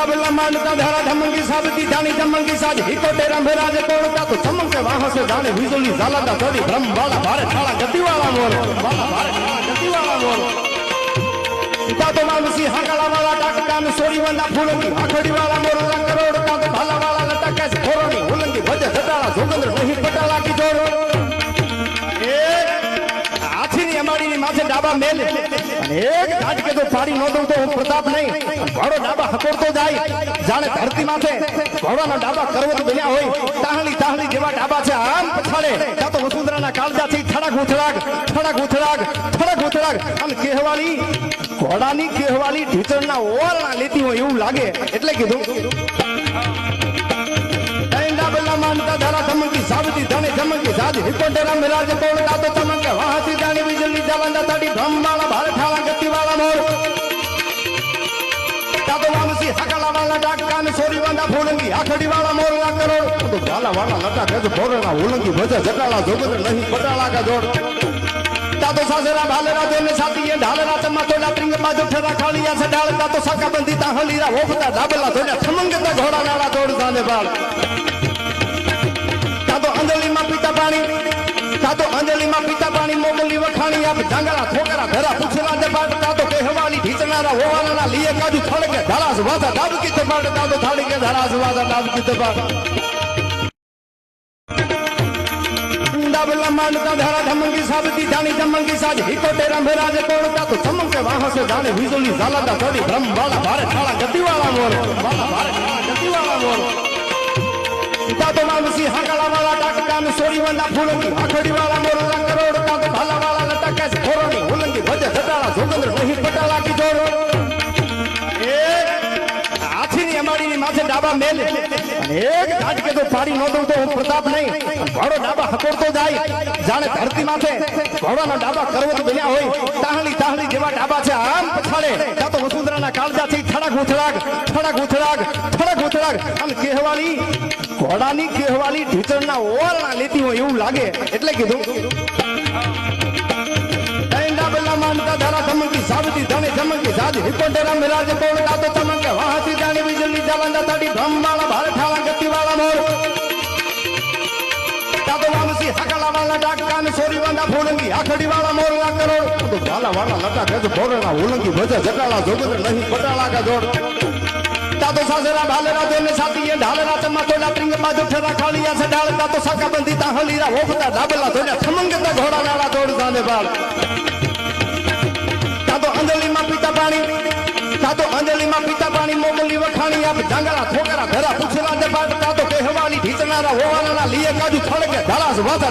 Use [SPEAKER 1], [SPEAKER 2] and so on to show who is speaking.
[SPEAKER 1] डबला मानता धारा धमंगी साबती जानी जमंगी साज हिको तेरा मेरा जे कोणता तो चमके वाह से जाने बिजली जालदा थोड़ी ब्रह्म वाला भारे ठाला गति वाला मोर वाला भारे ठाला गति वाला मोर तातो मानसी हाकला वाला टाका में सोरी वंदा फूलंगी आखड़ी वाला मोर करोड़ का तो भाला वाला लटके से खोरणी हुलंगी भज जटाला जोगंद्र नहीं पटाला की जोर ની માથે ડાબા મેલ એક ગાજ કે તો પાડી નો દઉં તો હું પ્રતાપ નહીં ઘોડો ડાબા હકોરતો જાય જાણે ધરતી માથે ઘોડાના ડાબા કરવત બન્યા હોય તાહલી તાહલી જેવા ડાબા છે આમ પછાડે તા તો વસુંધરાના કાળજાથી થડક ઉથડાક થડક ઉથડાક થડક ઉથડાક આમ કહેવાલી ઘોડાની કહેવાલી ઢીચણના ઓરણા લેતી હોય એવું લાગે એટલે કીધું मानता धारा धमकी साबती धने धमकी साज हिकोटेरा मिराज कोणता तो चमके वाहती जानी बिजली जालंदा तड़ी ब्रह्माला भारे ठाला गति वाला मोर तातो वामसी हकला वाला डाका में सोरी वंदा फूलंगी आखड़ी वाला मोर ला करोड़ तो भाला वाला लटा गज भोरना उलंगी भज जटाला जोगंद्र नहीं पटाला का जोड़ तातो सासेरा भालेरा दोने साथी ये ढालेरा चम्मा तोला त्रिंग बाजू ठेरा खालिया से डाल तातो साका बंदी ता हलीरा ओपता डाबला धोने थमंगता घोड़ा नाला तोड़ जाने बाल अंजलि में पीता पानी तातो अंजलि में पीता पानी मोगली वखाणी आप जंगला ठोकरा धरा पुछला दे बाट तातो कहवाली ढीचनारा होवाना लिए काजू थड़ के धरास वादा दाब की ते बाट तातो थाड़ी के धरास वादा दाब की ते बाट डबला मानता धारा धमंगी साबती जानी जमंगी साज हिको तेरा मेरा जे कोणता तो चमके वाह से जाने बिजली जालदा थोड़ी ब्रह्म वाला भारे ठाला गति वाला मोर वाला भारे ठाला गति वाला मोर तातो मानसी हाकला वाला टाका में सोरी वंदा फूलंगी आखड़ी वाला मोर करोड़ का तो भाला वाला लटके से खोरणी हुलंगी भज जटाला जोगंद्र नहीं पटाला की जोर हाथी ની અમાડી ની માથે ડાબા મેલ એક ગાજ કે તો પાડી નો દઉં તો હું પ્રતાપ નહીં ઘોડો ડાબા હકોરતો જાય જાણે ધરતી માથે ઘોડાના ડાબા કરવત બન્યા હોય તાહલી તાહલી જેવા ડાબા છે આમ પછાડે તા તો વસુંધરાના કાળજાથી થડક ઉથડાક થડક ઉથડાક થડક ઉથડાક આમ કહેવાલી ઘોડાની કહેવાલી ઢીચણના ઓરણા લેતી હોય એવું લાગે એટલે કીધું ડબલા માનતા धारा धमकी साबती धने धमकी साज हिकोटेरा मिराज कोणता तो चमके वाहती जानी बिजली जालंदा तड़ी ब्रह्माला भारे ठाला गति वाला मोर तातो वामसी हकला वाला डाका में सोरी वंदा फूलंगी आखड़ी वाला मोर ला करोड़ तो भाला वाला लटा गज भोरना उलंगी भज जटाला जोगंद्र नहीं पटाला का जोड़ तातो सासेरा भालेरा दोने साथी ये ढालेरा चम्मा तोला त्रिंग बाजू ठेरा खालिया से डाल तातो साका बंदी ता हलीरा ओपता डाबला धोने थमंगता घोड़ा नाला तोड़ जाने बाल तातो अंजलि में पीता पानी तातो अंजलि में पीता पानी मोगली वखाणी आप जंगला ठोकरा धरा पुछला दे बाट तातो कहवाली ढीचनारा होवाना लिए काजू थड़ के धरास वादा